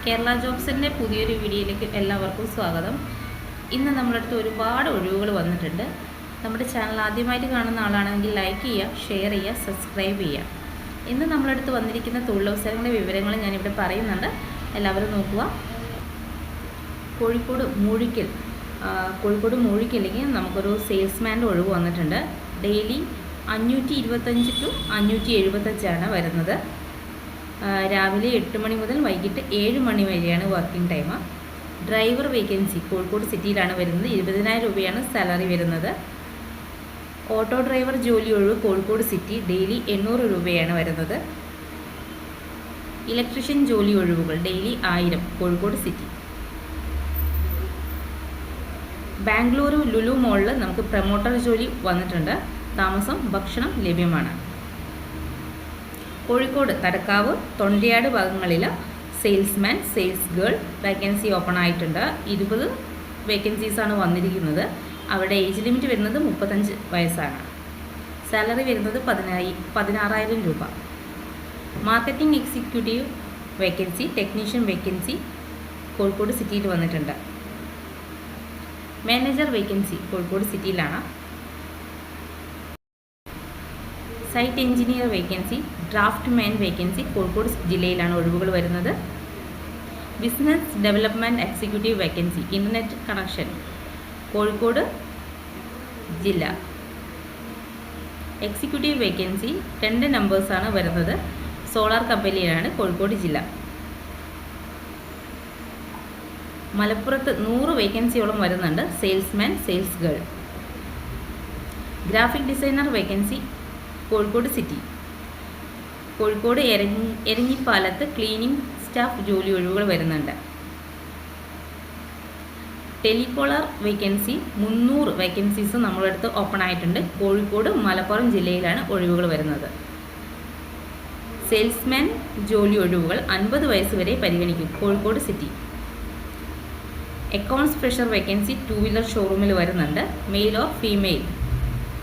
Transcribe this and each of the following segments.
കേരള ജോബ്സിൻ്റെ പുതിയൊരു വീഡിയോയിലേക്ക് എല്ലാവർക്കും സ്വാഗതം. ഇന്ന് നമ്മുടെ അടുത്ത് ഒരുപാട് ഒഴിവുകൾ വന്നിട്ടുണ്ട്. നമ്മുടെ ചാനൽ ആദ്യമായിട്ട് കാണുന്ന ആളാണെങ്കിൽ ലൈക്ക് ചെയ്യുക, ഷെയർ ചെയ്യുക, സബ്സ്ക്രൈബ് ചെയ്യുക. ഇന്ന് നമ്മളടുത്ത് വന്നിരിക്കുന്ന തൊഴിലവസരങ്ങളുടെ വിവരങ്ങൾ ഞാനിവിടെ പറയുന്നുണ്ട്, എല്ലാവരും നോക്കുക. കോഴിക്കോട് മൂഴിക്കലേക്ക് നമുക്കൊരു സെയിൽസ്മാൻ്റെ ഒഴിവ് വന്നിട്ടുണ്ട്. ഡെയിലി 525 to 575 വരുന്നത്. രാവിലെ 8 മണി മുതൽ വൈകിട്ട് 7 മണി വരെയാണ് working time. Driver vacancy Kozhikode സിറ്റിയിലാണ് വരുന്നത്. 20,000 രൂപയാണ് സാലറി വരുന്നത്. ഓട്ടോ ഡ്രൈവർ ജോലി ഒഴിവ് കോഴിക്കോട് സിറ്റി ഡെയിലി 800 രൂപയാണ് വരുന്നത്. ഇലക്ട്രീഷ്യൻ ജോലി ഒഴിവുകൾ ഡെയിലി 1000 കോഴിക്കോട് സിറ്റി. ബാംഗ്ലൂർ ലുലു മോളിൽ നമുക്ക് പ്രൊമോട്ടർ ജോലി വന്നിട്ടുണ്ട്. താമസം ഭക്ഷണം ലഭ്യമാണ്. കോഴിക്കോട് തടക്കാവ് തൊണ്ടയാട് ഭാഗങ്ങളിൽ salesman, sales girl vacancy open ആയിട്ടുണ്ട്. 20 വേക്കൻസീസാണ് വന്നിരിക്കുന്നത്. അവിടെ ഏജ് ലിമിറ്റ് വരുന്നത് 35 വയസ്സാണ്. സാലറി വരുന്നത് 16,000 രൂപ. Marketing executive vacancy, technician vacancy Kozhikode സിറ്റിയിൽ വന്നിട്ടുണ്ട്. മാനേജർ വേക്കൻസി കോഴിക്കോട് സിറ്റിയിലാണ്. Site engineer vacancy, draft man vacancy Kozhikode ജില്ലയിലാണ് ഒഴിവുകൾ വരുന്നത്. Business development executive vacancy, internet connection Kozhikode ജില്ല. എക്സിക്യൂട്ടീവ് വേക്കൻസി 2 നമ്പേഴ്സാണ് വരുന്നത്. സോളാർ കമ്പനിയിലാണ് കോഴിക്കോട് ജില്ല. മലപ്പുറത്ത് 100 വേക്കൻസിയോളം വരുന്നുണ്ട്. Salesman, sales girl. Graphic designer vacancy Kozhikode city. Kozhikode എരഞ്ഞിപ്പാലത്ത് ക്ലീനിങ് സ്റ്റാഫ് ജോലി ഒഴിവുകൾ വരുന്നുണ്ട്. ടെലികോളർ വേക്കൻസി 300 വേക്കൻസീസ് നമ്മുടെ അടുത്ത് ഓപ്പൺ ആയിട്ടുണ്ട്. കോഴിക്കോട്, മലപ്പുറം ജില്ലയിലാണ് ഒഴിവുകൾ വരുന്നത്. സെയിൽസ്മാൻ ജോലി ഒഴിവുകൾ 50 വയസ്സ് വരെ പരിഗണിക്കും Kozhikode city. Accounts fresher vacancy 2 wheeler ഷോറൂമിൽ വരുന്നുണ്ട്. മെയിൽ ഓർ ഫീമെയിൽ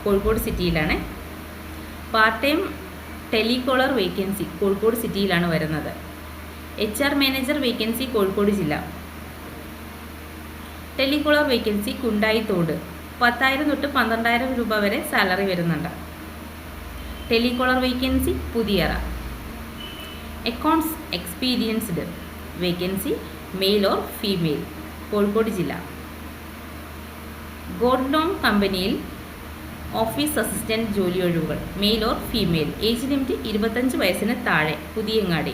കോഴിക്കോട് സിറ്റിയിലാണ്. Part time telecaller vacancy Kozhikode സിറ്റിയിലാണ് വരുന്നത്. HR മാനേജർ വേക്കൻസി കോഴിക്കോട് ജില്ല. ടെലികോളർ വേക്കൻസി കുണ്ടായിത്തോട് 10,000 തൊട്ട് 12,000 രൂപ വരെ സാലറി വരുന്നുണ്ട്. Telecaller vacancy Puthiyara. Accounts experienced vacancy mail or female Kozhikode ജില്ല. ഗോഡ്ലോം കമ്പനിയിൽ ഓഫീസ് അസിസ്റ്റൻറ്റ് ജോലി ഒഴിവുകൾ mail or female. Age limit 25 വയസ്സിന് താഴെ പുതിയങ്ങാടി.